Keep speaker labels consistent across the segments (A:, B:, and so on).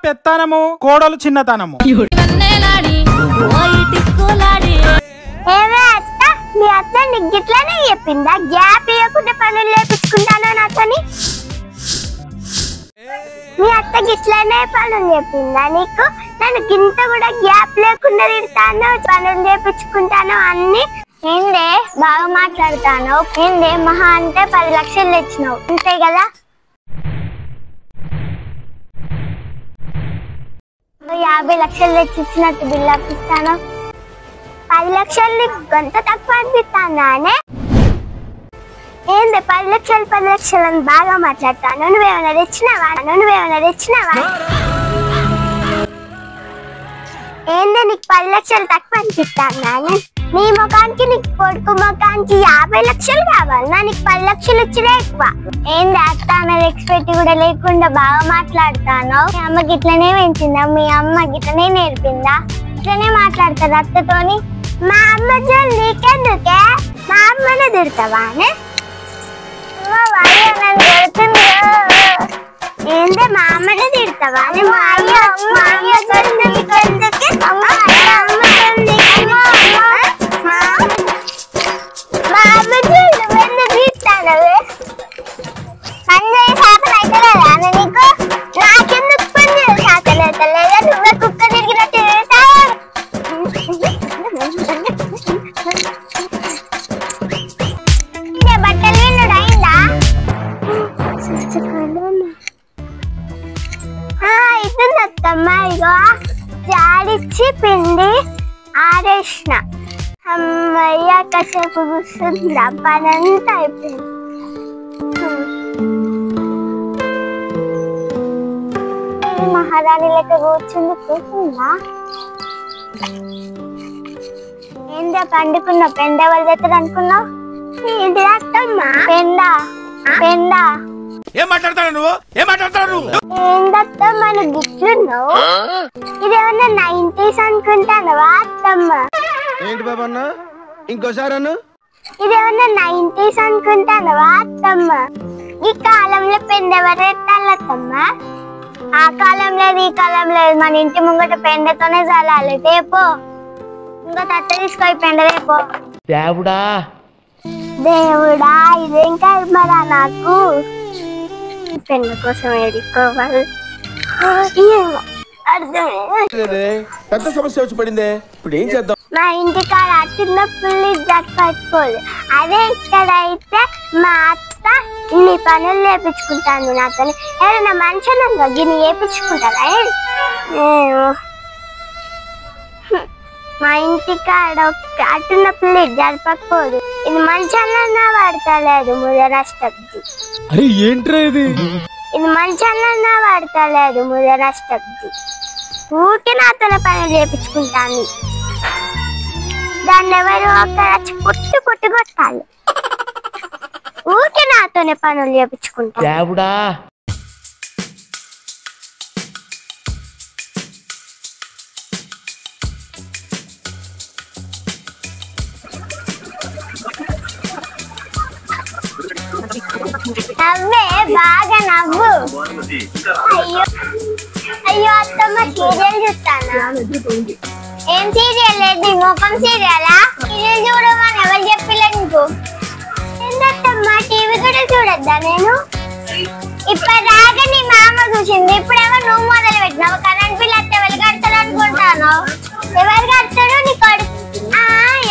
A: పెత్తనము, కోడలు చిన్నతనము.
B: మీ అత్త నీకు గిట్లనే చెప్పిందా? గ్యాప్ ఇవ్వకుండా పనులు చేపించుకుంటాను నాతోని. మీ అత్త గిట్లనే పనులు చెప్పిందా నీకు? నన్ను గింత కూడా గ్యాప్ లేకుండా తిడతాను, పనులు చేపించుకుంటాను అన్ని. ఏందే బాగా మాట్లాడతాను? ఏందే మహా అంటే 10 లక్షలు తెచ్చినావు అంతే కదా? 50 లక్షలు తెచ్చి ఇచ్చినట్టు బిల్లు అప్పిస్తాను. 10 లక్షలు గంట తక్కువ అనిపిస్తానే. ఏంది 10 లక్షలు అని బాగా మాట్లాడతాను. నువ్వేమైనా తెచ్చినావా? ఏంది నీకు 10 లక్షలు తక్కువ అనిపిస్తాను? నీ ముఖానికి నీకు కొడుకు ముఖానికి 50 లక్షలు కావాలన్నా? నీకు 10 లక్షలు ఇచ్చినా ఎక్కువ. ఏంది అత్త అనేది ఎక్స్పెక్ట్ కూడా లేకుండా బాగా మాట్లాడతాను. మీ అమ్మ గిట్లనే పెంచిందా? మీ అమ్మ గిట్లనే నేర్పిందా? ఇట్లనే మాట్లాడతారు అత్తతోని. మా అమ్మ జోలు నీకెందుకే? మా అమ్మనే తిడతావా? ఏందే మా అమ్మనే తిడతావా? మా అమ్మ జోలు ఎందుకు తీస్తానవే? పని చేయ శాతం అయితే కదా నీకు? నాకెందుకు పని చేయ శాతం అయితే లేదా? నువ్వే కుక్క తిరిగినట్టు బట్టలు విన్నుడు అయిందా? అవుతుంది అత్తమ్మ. ఇగో జాడిచ్చి పిండి ఆరేసిన. అమ్మయ్య కాసేపు కూర్చుందా, పని అంతా అయిపోయింది. మహారాణి లెక్క కూర్చుందా? ఏందా పండుకున్నా? పెండ ఎవరు తెస్తారు అనుకున్నావు? ఏంటి అత్తమ్మ? పెండ
A: ఏం మాట్లాడతావు నువ్వు?
B: ఏందత్తమ్మ నువ్వు గిట్లున్నావు? ఇదేమన్నా 90s అనుకుంటానవా అత్తమ్మ?
C: ఏంటి బాబన్న ఇంకోసారి అన్న?
B: ఇదేమన్నా 90s అనుకుంటానవా అత్తమ్మ? ఈ కాలంలో పెండ ఎవరు ఎత్తాలత్తమ్మ? ఆ కాలం లేదు, ఈ కాలం లేదు. మన ఇంటి ముంగట పెండతోనే చల్లాలి. రేపో ఇంకో తట్ట తీసుకొని పెండ రేపో. దేవుడా ఇదేం కర్మరా నాకు? పెండ కోసం ఎడుకోవాలి.
C: పెద్ద సమస్య వచ్చి పడిందే, ఇప్పుడు ఏం చేద్దాం?
B: మా ఇంటికాడ చిన్న పుల్లి పట్టుకోదు. అదే ఇక్కడైతే మా అత్త ఇన్ని పనులు చేపించుకుంటాను నాతో. ఎవరైనా మనుషులు గిన్ని చేపించుకుంటారా? మా ఇంటికాడ అటున్న పుల్లి జరపకపోదు. ఇది మంచన్నా పడతలేదు ముదనష్టబ్ది.
A: అరే ఏంట్రా ఇది?
B: ఇది మంచన్నా పడతలేదు ముదనష్టబ్ది. ఊరికి నాతోనే పనులు చేపించుకుంటాను. దాన్ని ఎవరు ఒకరు పుట్టు కొట్టాలి. ఊరికి నాతోనే పనులు చేపించుకుంటాను. నవ్వే బాగా నవ్వు. అయ్యో అత్తమ్మ సీరియల్ చూస్తానా? ఏం సీరియల్? ఏంటి ముఖం సీరియలా? సీరియల్ చూడమని ఎవరు చెప్పలే నీకు? ఏందత్తమ్మ టీవీ కూడా చూడొద్దా నేను? ఇప్పటిదాకా నీ మామ చూసింది, ఇప్పుడేమో నువ్వు మొదలు పెట్టినావు. కరెంట్ బిల్ అత్తే ఎవరు కడతాడు అనుకుంటాను? ఎవరు కడతాడు? నీ కొడుకు.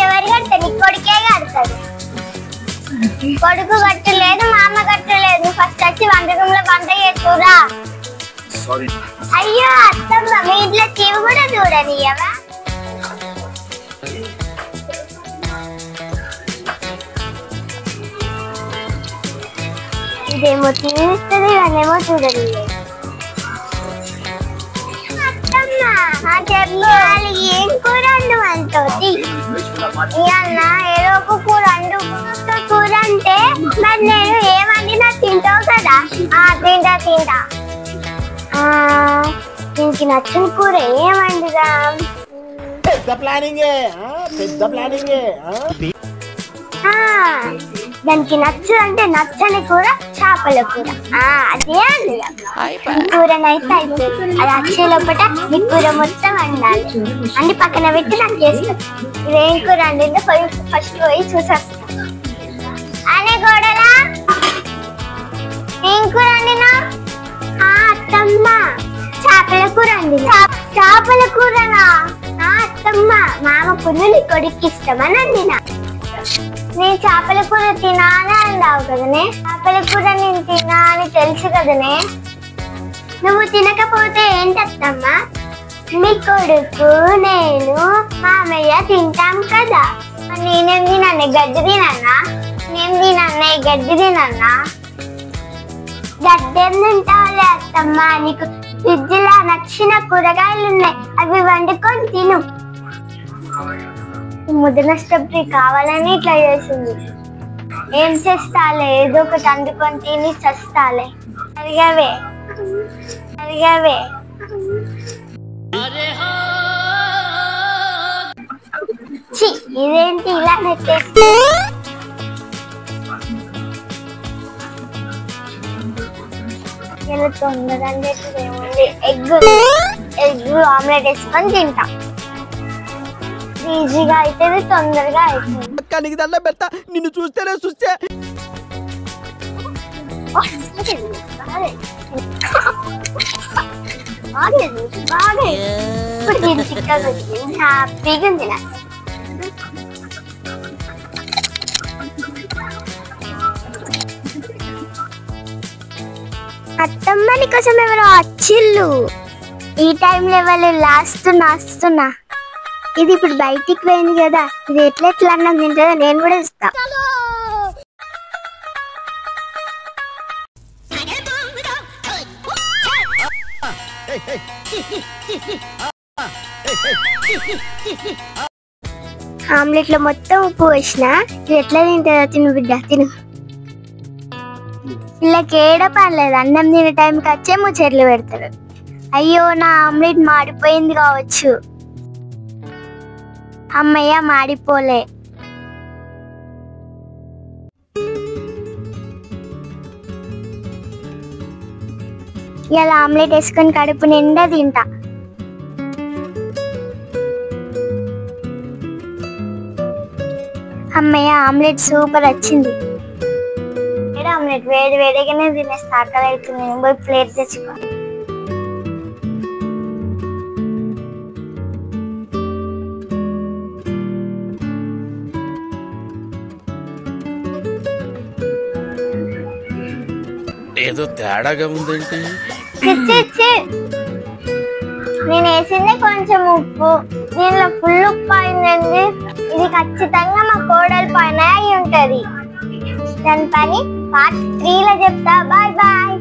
B: ఎవరు కడతాడు? నీ కొడుకే కడతాడు. కొడుకు కట్టలేదు, మామ కట్టలేదు. ఫస్ట్ వచ్చి వంట రూమ్ లో వంట చేస్తురా. అయ్యో అత్తమ్మ మీ ఇంట్లో టీవీ కూడా చూడనియవా? ఇదేమో టీవీ ఇస్తుంది, ఇవన్నేమో చూడని. అత్తమ్మ ఏం కూర అండు అంటోటి? ఇవన్న ఏదో ఒక కూర అండు. కూర అంటే మరి నేను ఏమన్నా తింటావు కదా? తింటా. దీనికి నచ్చిన కూర ఏమండిగా?
C: పెద్ద ప్లానింగే.
B: దానికి నచ్చదంటే నచ్చని కూర చేపల కూర. అదే అండి కూరనైతే అయిపోతుంది. అది వచ్చే లోపల ఈ కూర మొత్తం వండాలి. అన్ని పక్కన పెట్టి నాకు చేస్తాను. ఇదేం కూర అండి ఫస్ట్ పోయి చూసేస్తాను. అనే గోడలా ఏం కూర అండినా? అత్తమ్మ చేపల కూర అండి. చేపల కూరనా? అత్తమ్మ మామ పుల్లులు కొడుకు ఇష్టమని అండినా. నేను చేపల కూర తినాలని అన్నావు కదనే. చేపల కూర నేను తినా అని తెలుసు కదనే. నువ్వు తినకపోతే ఏంటత్తమ్మా? మీ కొడుకు నేను మామయ్య తింటాం కదా. నేనేం తినన్నే గడ్డి తినన్నా? నేను తినన్నే గడ్డి తినన్నా? గడ్డేం తింటావులే అత్తమ్మా. నీకు ఫ్రిడ్జ్ లో నచ్చిన కూరగాయలు ఉన్నాయి, అవి వండుకొని తిను. ముద్ద నష్టపడి కావాలని ఇట్లా చేసింది. ఏం చేస్తాలే, ఏదో ఒకటి అందుకొని తిని చస్తాలే. అడిగావే అడిగావే ఇదేంటి ఇలా నెట్టేసి? ఇలా తొందరగా ఏముంది, ఎగ్ ఆమ్లెట్ వేసుకొని తింటా. ఈజీగా అయితే తొందరగా అయిపోయింది.
D: దండ పెడతా, నిన్ను చూస్తేనే చూస్తే
B: హ్యాపీగా ఉంది. అత్తమ్మని కోసం ఎవరో వచ్చిల్లు. ఈ టైంలో ఎవరు లాస్తున్నా. ఇది ఇప్పుడు బయటికి పోయింది కదా, ఇది ఎట్లా అన్నం తింటుందో నేను కూడా ఇస్తా. ఆమ్లెట్ లో మొత్తం ఉప్పు వేసిన, ఇది ఎట్లా తింటుందో తిను బిడ్డ తిను. వీళ్ళకి ఏడ పర్లేదు, అన్నం తినే టైంకి వచ్చే ముచ్చట్లు పెడతారు. అయ్యో నా ఆమ్లెట్ మాడిపోయింది కావచ్చు. అమ్మయ్య మాడిపోలే. ఇలా ఆమ్లెట్ వేసుకొని కడుపు నిండా తింటా. అమ్మయ్య ఆమ్లెట్ సూపర్ వచ్చింది. ఆమ్లెట్ వేడి వేడిగానే తినేస్తా. ఆకలి అవుతుంది, పోయి ప్లేట్ తెచ్చుకో.
C: ఏదో తేడాగా ఉందేంటి?
B: నేను వేసిందే కొంచెం ఉప్పు, దీనిలో ఫుల్ ఉప్పు అయిందండి. ఇది ఖచ్చితంగా మా కోడలు పైన అయి ఉంటది. దాని పని పార్ట్ 3లో చెప్తా. Bye bye.